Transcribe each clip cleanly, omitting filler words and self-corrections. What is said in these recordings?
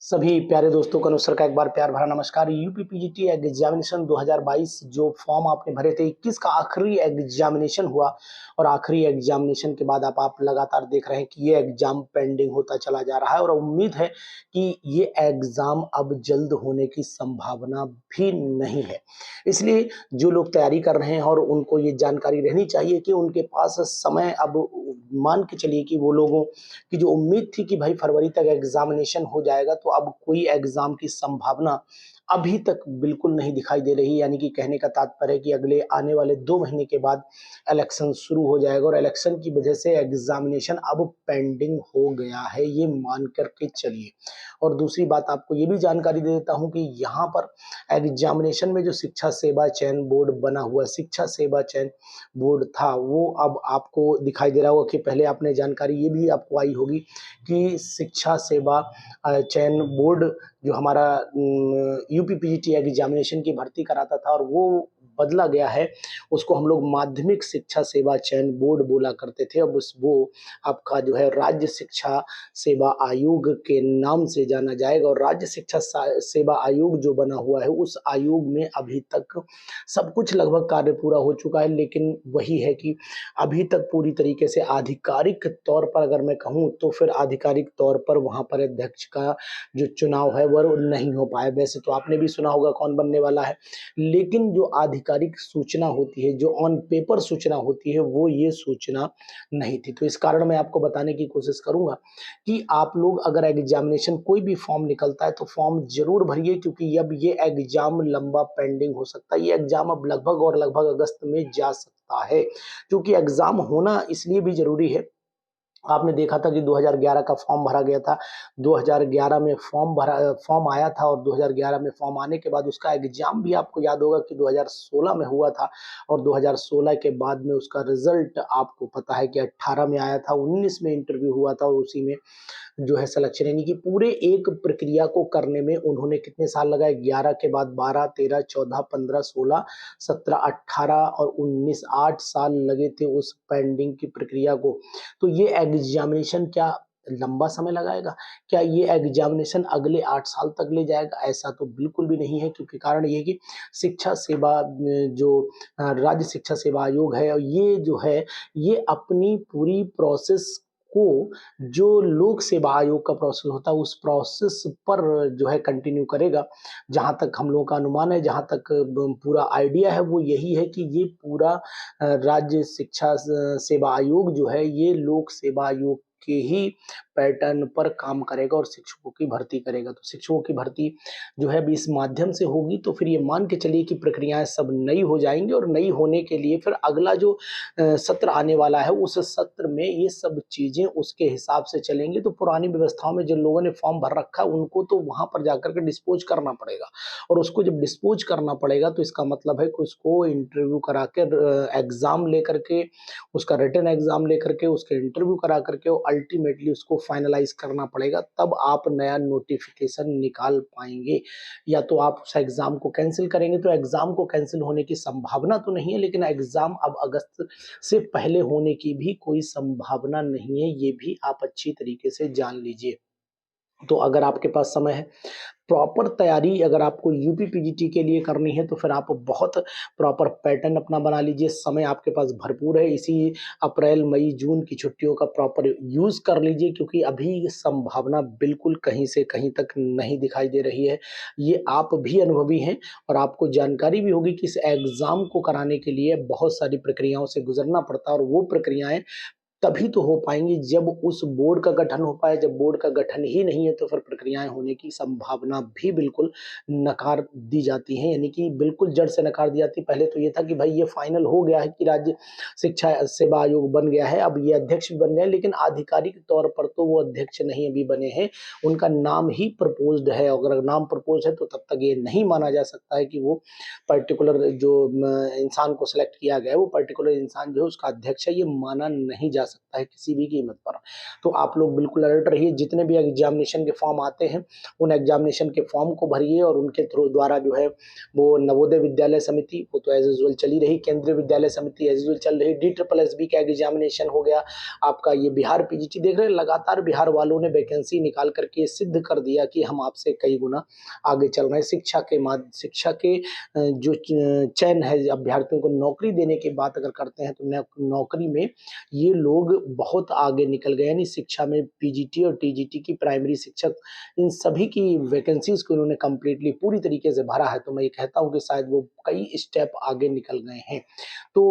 सभी प्यारे दोस्तों को अनुसर का एक बार प्यार भरा नमस्कार। यूपीपीजीटी एग्जामिनेशन 2022 जो फॉर्म आपने भरे थे 21 का आखिरी एग्जामिनेशन हुआ और आखिरी एग्जामिनेशन के बाद आप लगातार देख रहे हैं कि ये एग्जाम पेंडिंग होता चला जा रहा है और उम्मीद है कि ये एग्जाम अब जल्द होने की संभावना भी नहीं है। इसलिए जो लोग तैयारी कर रहे हैं और उनको ये जानकारी रहनी चाहिए कि उनके पास समय अब मान के चलिए कि वो लोगों की जो उम्मीद थी कि भाई फरवरी तक एग्जामिनेशन हो जाएगा, तो अब कोई एग्जाम की संभावना अभी तक बिल्कुल नहीं दिखाई दे रही। यानी कि कहने का तात्पर्य है कि अगले आने वाले 2 महीने के बाद इलेक्शन शुरू हो जाएगा और इलेक्शन की वजह से एग्जामिनेशन अब पेंडिंग हो गया है, ये मान कर के चलिए। और दूसरी बात आपको ये भी जानकारी दे देता हूँ कि यहाँ पर एग्जामिनेशन में जो शिक्षा सेवा चयन बोर्ड बना हुआ शिक्षा सेवा चयन बोर्ड था, वो अब आपको दिखाई दे रहा होगा कि पहले आपने जानकारी ये भी आपको आई होगी कि शिक्षा सेवा चयन बोर्ड जो हमारा यूपीपीजीटी एग्जामिनेशन की भर्ती कराता था और वो बदला गया है, उसको हम लोग माध्यमिक शिक्षा सेवा चयन बोर्ड बोला करते थे। अब वो आपका जो है राज्य शिक्षा सेवा आयोग के नाम से जाना जाएगा और राज्य शिक्षा सेवा आयोग जो बना हुआ है, उस आयोग में अभी तक सब कुछ लगभग कार्य पूरा हो चुका है, लेकिन वही है कि अभी तक पूरी तरीके से आधिकारिक तौर पर अगर मैं कहूँ तो फिर आधिकारिक तौर पर वहाँ पर अध्यक्ष का जो चुनाव है वो नहीं हो पाया। वैसे तो आपने भी सुना होगा कौन बनने वाला है, लेकिन जो आधिकारिक सूचना होती है, जो ऑन पेपर सूचना होती है, वो ये सूचना नहीं थी। तो इस कारण मैं आपको बताने की कोशिश करूंगा कि आप लोग अगर एग्जामिनेशन कोई भी फॉर्म निकलता है तो फॉर्म जरूर भरिए, क्योंकि अब ये एग्जाम लंबा पेंडिंग हो सकता है। ये एग्जाम अब लगभग अगस्त में जा सकता है, क्योंकि एग्जाम होना इसलिए भी जरूरी है। आपने देखा था कि 2011 का फॉर्म भरा गया था, 2011 में फॉर्म आया था और 2011 में फॉर्म आने के बाद उसका एग्जाम भी आपको याद होगा कि 2016 में हुआ था और 2016 के बाद में उसका रिजल्ट आपको पता है कि 18 में आया था, 19 में इंटरव्यू हुआ था और उसी में जो है सिलेक्शन। यानी कि पूरे एक प्रक्रिया को करने में उन्होंने कितने साल लगाए? 11 के बाद 12, 13, 14, 15, 16, 17, 18 और 19, 8 साल लगे थे उस पेंडिंग की प्रक्रिया को। तो ये एग्जामिनेशन क्या लंबा समय लगाएगा? क्या ये एग्जामिनेशन अगले 8 साल तक ले जाएगा? ऐसा तो बिल्कुल भी नहीं है, क्योंकि कारण ये है कि शिक्षा सेवा जो राज्य शिक्षा सेवा आयोग है, ये जो है ये अपनी पूरी प्रोसेस को, जो लोक सेवा आयोग का प्रोसेस होता है, उस प्रोसेस पर जो है कंटिन्यू करेगा। जहाँ तक हम लोगों का अनुमान है, जहाँ तक पूरा आइडिया है, वो यही है कि ये पूरा राज्य शिक्षा सेवा आयोग जो है ये लोक सेवा आयोग के ही पैटर्न पर काम करेगा और शिक्षकों की भर्ती करेगा। तो शिक्षकों की भर्ती जो है अभी इस माध्यम से होगी, तो फिर ये मान के चलिए कि प्रक्रियाएं सब नई हो जाएंगी और नई होने के लिए फिर अगला जो सत्र आने वाला है, उस सत्र में ये सब चीजें उसके हिसाब से चलेंगी। तो पुरानी व्यवस्थाओं में जिन लोगों ने फॉर्म भर रखा है उनको तो वहां पर जाकर के डिस्पोज करना पड़ेगा और उसको जब डिस्पोज करना पड़ेगा तो इसका मतलब है कि उसको इंटरव्यू करा के एग्जाम लेकर के, उसका रिटन एग्जाम लेकर के, उसके इंटरव्यू करा करके अल्टीमेटली उसको फाइनलाइज करना पड़ेगा, तब आप नया नोटिफिकेशन निकाल पाएंगे। या तो आप उस एग्जाम को कैंसिल करेंगे, तो एग्जाम को कैंसिल होने की संभावना तो नहीं है, लेकिन एग्जाम अब अगस्त से पहले होने की भी कोई संभावना नहीं है, ये भी आप अच्छी तरीके से जान लीजिए। तो अगर आपके पास समय है, प्रॉपर तैयारी अगर आपको यूपीपीजीटी के लिए करनी है, तो फिर आप बहुत प्रॉपर पैटर्न अपना बना लीजिए। समय आपके पास भरपूर है, इसी अप्रैल मई जून की छुट्टियों का प्रॉपर यूज कर लीजिए, क्योंकि अभी संभावना बिल्कुल कहीं से कहीं तक नहीं दिखाई दे रही है। ये आप भी अनुभवी हैं और आपको जानकारी भी होगी कि इस एग्जाम को कराने के लिए बहुत सारी प्रक्रियाओं से गुजरना पड़ता है और वो प्रक्रियाएं तभी तो हो पाएंगी जब उस बोर्ड का गठन हो पाए। जब बोर्ड का गठन ही नहीं है तो फिर प्रक्रियाएं होने की संभावना भी बिल्कुल नकार दी जाती हैं, यानी कि बिल्कुल जड़ से नकार दी जाती है। पहले तो ये था कि भाई ये फाइनल हो गया है कि राज्य शिक्षा सेवा आयोग बन गया है, अब ये अध्यक्ष भी बन गए, लेकिन आधिकारिक तौर पर तो वो अध्यक्ष नहीं अभी बने हैं, उनका नाम ही प्रपोज्ड है। अगर नाम प्रपोज है तो तब तक ये नहीं माना जा सकता है कि वो पर्टिकुलर जो इंसान को सिलेक्ट किया गया है वो पर्टिकुलर इंसान जो है उसका अध्यक्ष है, ये माना नहीं जा सकता है किसी भी कीमत पर। तो आप लोग बिल्कुल अलर्ट रहिए, जितने भी एग्जामिनेशन के फॉर्म आते हैं उन एग्जामिनेशन के फॉर्म को भरिए और उनके थ्रू द्वारा जो है वो नवोदय विद्यालय समिति वो तो एज यूजुअल चली रही, केंद्रीय विद्यालय समिति एज यूजुअल चल रही, DSSB का एग्जामिनेशन हो गया, आपका ये बिहार PGT देख रहे हैं। लगातार बिहार वालों ने वैकेंसी निकाल करके सिद्ध कर दिया कि हम आपसे कई गुना आगे चल रहे हैं। शिक्षा के जो चयन है अभ्यर्थियों को नौकरी देने की बात अगर करते हैं तो नौकरी में ये लोग बहुत आगे निकल गए, यानी शिक्षा में PGT और TGT की प्राइमरी शिक्षक इन सभी की वैकेंसीज को इन्होंने कंप्लीटली पूरी तरीके से भरा है। तो मैं ये कहता हूँ कि शायद वो कई स्टेप आगे निकल गए हैं। तो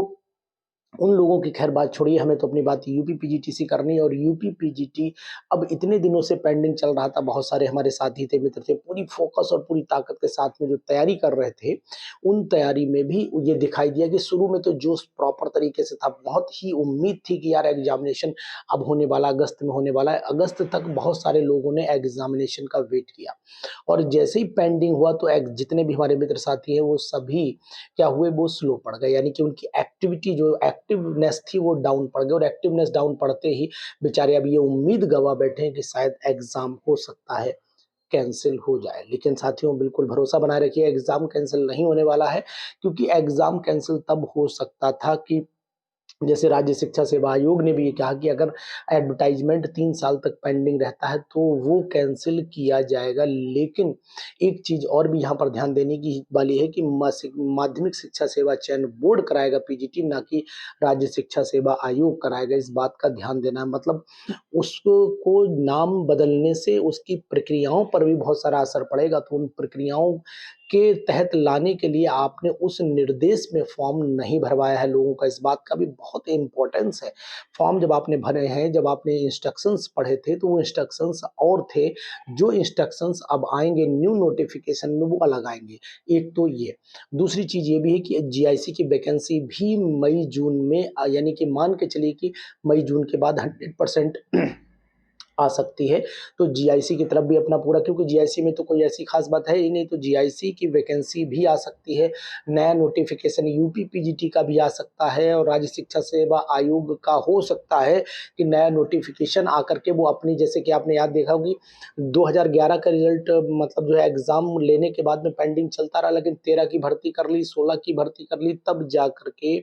उन लोगों की खैर बात छोड़िए, हमें तो अपनी बात यूपी PGT करनी है। और यूपी PGT अब इतने दिनों से पेंडिंग चल रहा था, बहुत सारे हमारे साथी थे, मित्र थे, पूरी फोकस और पूरी ताकत के साथ में जो तैयारी कर रहे थे, उन तैयारी में भी ये दिखाई दिया कि शुरू में तो जोश प्रॉपर तरीके से था, बहुत ही उम्मीद थी कि यार एग्जामिनेशन अब होने वाला, अगस्त में होने वाला है। अगस्त तक बहुत सारे लोगों ने एग्जामिनेशन का वेट किया और जैसे ही पेंडिंग हुआ तो जितने भी हमारे मित्र साथी हैं वो सभी क्या हुए, वो स्लो पड़ गए, यानी कि उनकी एक्टिविटी जो एक्टिवनेस थी वो डाउन पड़ गई। और एक्टिवनेस डाउन पड़ते ही बेचारे अब ये उम्मीद गवा बैठे हैं कि शायद एग्जाम हो सकता है कैंसिल हो जाए। लेकिन साथियों बिल्कुल भरोसा बनाए रखिए, एग्जाम कैंसिल नहीं होने वाला है, क्योंकि एग्जाम कैंसिल तब हो सकता था कि जैसे राज्य शिक्षा सेवा आयोग ने भी ये कहा कि अगर एडवर्टाइजमेंट 3 साल तक पेंडिंग रहता है तो वो कैंसिल किया जाएगा। लेकिन एक चीज़ और भी यहाँ पर ध्यान देने की वाली है कि माध्यमिक शिक्षा सेवा चयन बोर्ड कराएगा PGT, ना कि राज्य शिक्षा सेवा आयोग कराएगा। इस बात का ध्यान देना है, मतलब उसको नाम बदलने से उसकी प्रक्रियाओं पर भी बहुत सारा असर पड़ेगा। तो उन प्रक्रियाओं के तहत लाने के लिए आपने उस निर्देश में फॉर्म नहीं भरवाया है लोगों का, इस बात का भी बहुत इम्पोर्टेंस है। फॉर्म जब आपने भरे हैं, जब आपने इंस्ट्रक्शंस पढ़े थे तो वो इंस्ट्रक्शंस और थे, जो इंस्ट्रक्शंस अब आएंगे न्यू नोटिफिकेशन में वो अलग आएंगे। एक तो ये, दूसरी चीज ये भी है कि GIC की वैकेंसी भी मई जून में यानी कि मान के चलिए कि मई जून के बाद 100% आ सकती है। तो GIC की तरफ भी अपना पूरा, क्योंकि GIC में तो कोई ऐसी खास बात है ही नहीं, तो GIC की वैकेंसी भी आ सकती है। नया नोटिफिकेशन यूपी PGT का भी आ सकता है और राज्य शिक्षा सेवा आयोग का हो सकता है कि नया नोटिफिकेशन आकर के वो अपनी, जैसे कि आपने याद देखा होगी 2011 का रिजल्ट, मतलब जो है एग्जाम लेने के बाद में पेंडिंग चलता रहा, लेकिन 13 की भर्ती कर ली, 16 की भर्ती कर ली, तब जा करके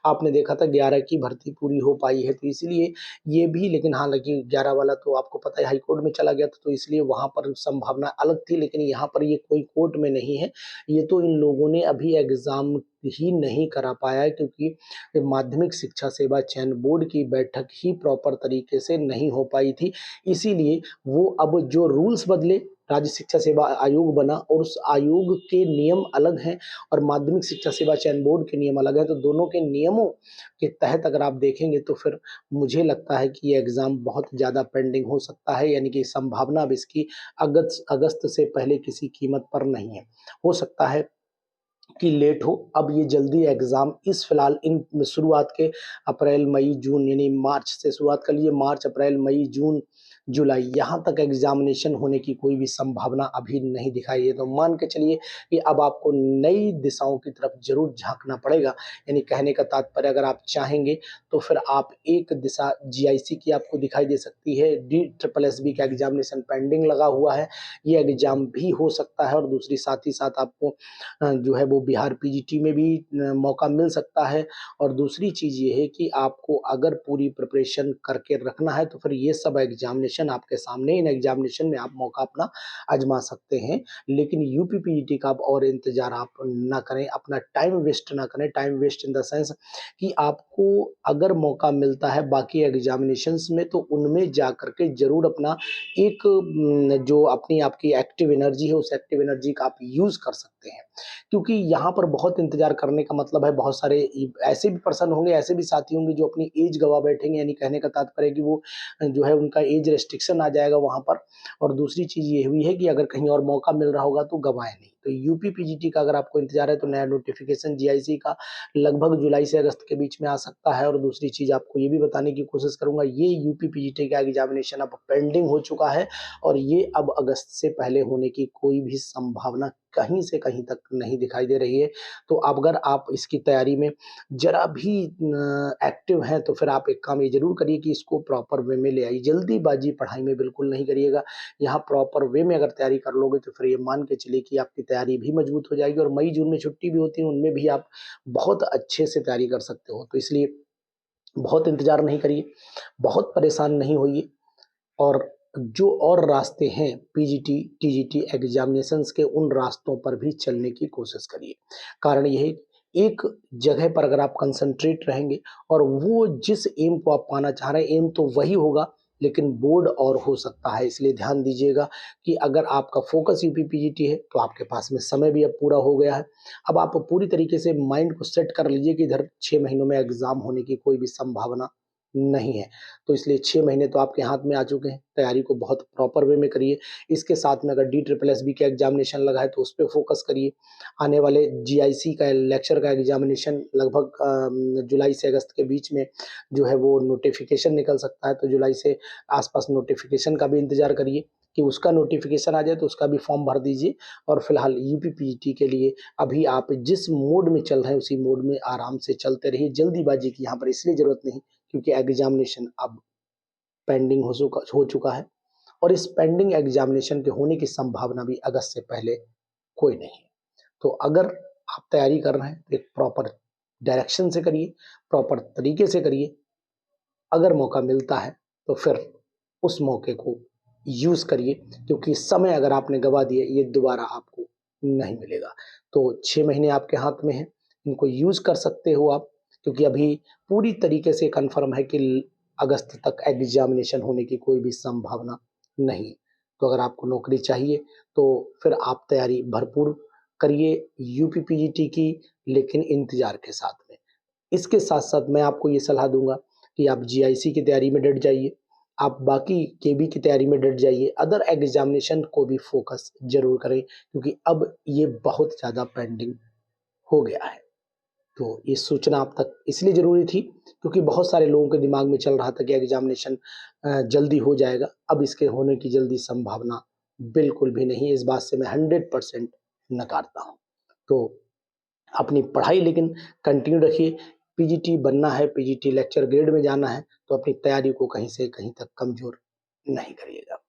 आपने देखा था 11 की भर्ती पूरी हो पाई है। तो इसलिए ये भी, लेकिन हालांकि 11 वाला तो आपको पता है हाई कोर्ट में चला गया था, तो इसलिए वहां पर संभावना अलग थी, लेकिन यहाँ पर ये कोई कोर्ट में नहीं है। ये तो इन लोगों ने अभी एग्जाम ही नहीं करा पाया है, क्योंकि माध्यमिक शिक्षा सेवा चयन बोर्ड की बैठक ही प्रॉपर तरीके से नहीं हो पाई थी। इसीलिए वो अब जो रूल्स बदले, राज्य शिक्षा सेवा आयोग बना और उस आयोग के नियम अलग हैं और माध्यमिक शिक्षा सेवा चयन बोर्ड के नियम अलग हैं, तो दोनों के नियमों के तहत अगर आप देखेंगे तो फिर मुझे लगता है कि ये एग्जाम बहुत ज़्यादा पेंडिंग हो सकता है, यानी कि संभावना अब इसकी अगस्त से पहले किसी कीमत पर नहीं है। हो सकता है कि लेट हो, अब ये जल्दी एग्जाम इस फिलहाल इन शुरुआत के अप्रैल मई जून, यानी मार्च से शुरुआत कर लीजिए, मार्च अप्रैल मई जून जुलाई यहाँ तक एग्जामिनेशन होने की कोई भी संभावना अभी नहीं दिखाई है। तो मान के चलिए कि अब आपको नई दिशाओं की तरफ जरूर झांकना पड़ेगा। यानी कहने का तात्पर्य, अगर आप चाहेंगे तो फिर आप एक दिशा GIC की आपको दिखाई दे सकती है, DSSB का एग्जामिनेशन पेंडिंग लगा हुआ है, ये एग्जाम भी हो सकता है। और दूसरी साथ ही साथ आपको जो है वो बिहार PGT में भी मौका मिल सकता है। और दूसरी चीज़ ये है कि आपको अगर पूरी प्रिपरेशन करके रखना है तो फिर ये सब एग्जामिनेशन आपके सामने, इन एग्जामिनेशन में आप मौका अपना आजमा सकते हैं। लेकिन यूपी PGT का अब और इंतजार आप ना करें, अपना टाइम वेस्ट ना करें। Time waste in the sense कि आपको अगर मौका मिलता है बाकी एग्जामिनेशंस में तो उनमें जा करके जरूर अपना एक जो अपनी आपकी एक्टिव एनर्जी है उस एक्टिव एनर्जी का आप यूज़ कर सकते हैं। क्योंकि यहाँ पर बहुत इंतजार करने का मतलब है, बहुत सारे ऐसे भी पर्सन होंगे, ऐसे भी साथी होंगे जो अपनी एज गवा बैठेंगे, यानी कहने का तात्पर्य है कि वो जो है उनका एज रेस्ट्रिक्शन आ जाएगा वहाँ पर। और दूसरी चीज़ ये हुई है कि अगर कहीं और मौका मिल रहा होगा तो गवाएं नहीं। तो यूपी पीजीटी का अगर आपको इंतजार है तो नया नोटिफिकेशन जीआईसी का लगभग जुलाई से अगस्त के बीच में आ सकता है। और दूसरी चीज आपको ये भी बताने की कोशिश करूंगा, ये यूपी पीजीटी का एग्जामिनेशन अब पेंडिंग हो चुका है और ये अब अगस्त से पहले होने की कोई भी संभावना कहीं से कहीं तक नहीं दिखाई दे रही है। तो अगर आप इसकी तैयारी में जरा भी एक्टिव हैं तो फिर आप एक काम ये जरूर करिए कि इसको प्रॉपर वे में ले आइए। जल्दीबाजी पढ़ाई में बिल्कुल नहीं करिएगा। यहाँ प्रॉपर वे में अगर तैयारी कर लोगे तो फिर ये मान के चलिए कि आपकी तैयारी भी मजबूत हो जाएगी और मई जून में छुट्टी भी होती है, उनमें भी आप बहुत अच्छे से तैयारी कर सकते हो। तो इसलिए बहुत इंतजार नहीं करिए, बहुत परेशान नहीं होइए और जो और रास्ते हैं पीजीटी, टीजीटी एग्जामिनेशंस के, उन रास्तों पर भी चलने की कोशिश करिए। कारण यह है, एक जगह पर अगर आप कंसंट्रेट रहेंगे और वो जिस एम को आप पाना चाह रहे हैं, एम तो वही होगा लेकिन बोर्ड और हो सकता है। इसलिए ध्यान दीजिएगा कि अगर आपका फोकस यूपी पीजीटी है तो आपके पास में समय भी अब पूरा हो गया है। अब आप पूरी तरीके से माइंड को सेट कर लीजिए कि इधर 6 महीनों में एग्जाम होने की कोई भी संभावना नहीं है। तो इसलिए 6 महीने तो आपके हाथ में आ चुके हैं, तैयारी को बहुत प्रॉपर वे में करिए। इसके साथ में अगर DSSB का एग्जामिनेशन लगा है तो उस पे फोकस करिए। आने वाले जीआईसी का लेक्चर का एग्जामिनेशन लगभग जुलाई से अगस्त के बीच में जो है वो नोटिफिकेशन निकल सकता है, तो जुलाई से आसपास नोटिफिकेशन का भी इंतजार करिए कि उसका नोटिफिकेशन आ जाए तो उसका भी फॉर्म भर दीजिए। और फिलहाल यूपी पीजीटी के लिए अभी आप जिस मोड में चल रहे हैं उसी मोड में आराम से चलते रहिए। जल्दीबाजी की यहाँ पर इसलिए जरूरत नहीं क्योंकि एग्जामिनेशन अब पेंडिंग हो चुका है और इस पेंडिंग एग्जामिनेशन के होने की संभावना भी अगस्त से पहले कोई नहीं है। तो अगर आप तैयारी कर रहे हैं तो एक प्रॉपर डायरेक्शन से करिए, प्रॉपर तरीके से करिए। अगर मौका मिलता है तो फिर उस मौके को यूज करिए क्योंकि समय अगर आपने गवा दिया ये दोबारा आपको नहीं मिलेगा। तो 6 महीने आपके हाथ में है, इनको यूज कर सकते हो आप, क्योंकि अभी पूरी तरीके से कंफर्म है कि अगस्त तक एग्जामिनेशन होने की कोई भी संभावना नहीं। तो अगर आपको नौकरी चाहिए तो फिर आप तैयारी भरपूर करिए यूपी पीजीटी की, लेकिन इंतजार के साथ में। इसके साथ साथ मैं आपको ये सलाह दूंगा कि आप जीआईसी की तैयारी में डट जाइए, आप बाकी केबी की तैयारी में डट जाइए, अदर एग्जामिनेशन को भी फोकस जरूर करें क्योंकि अब ये बहुत ज़्यादा पेंडिंग हो गया है। तो ये सूचना आप तक इसलिए ज़रूरी थी क्योंकि बहुत सारे लोगों के दिमाग में चल रहा था कि एग्जामिनेशन जल्दी हो जाएगा। अब इसके होने की जल्दी संभावना बिल्कुल भी नहीं है। इस बात से मैं 100% नकारता हूँ। तो अपनी पढ़ाई लेकिन कंटिन्यू रखिए। पीजीटी बनना है, पीजीटी लेक्चर ग्रेड में जाना है तो अपनी तैयारी को कहीं से कहीं तक कमज़ोर नहीं करिएगा।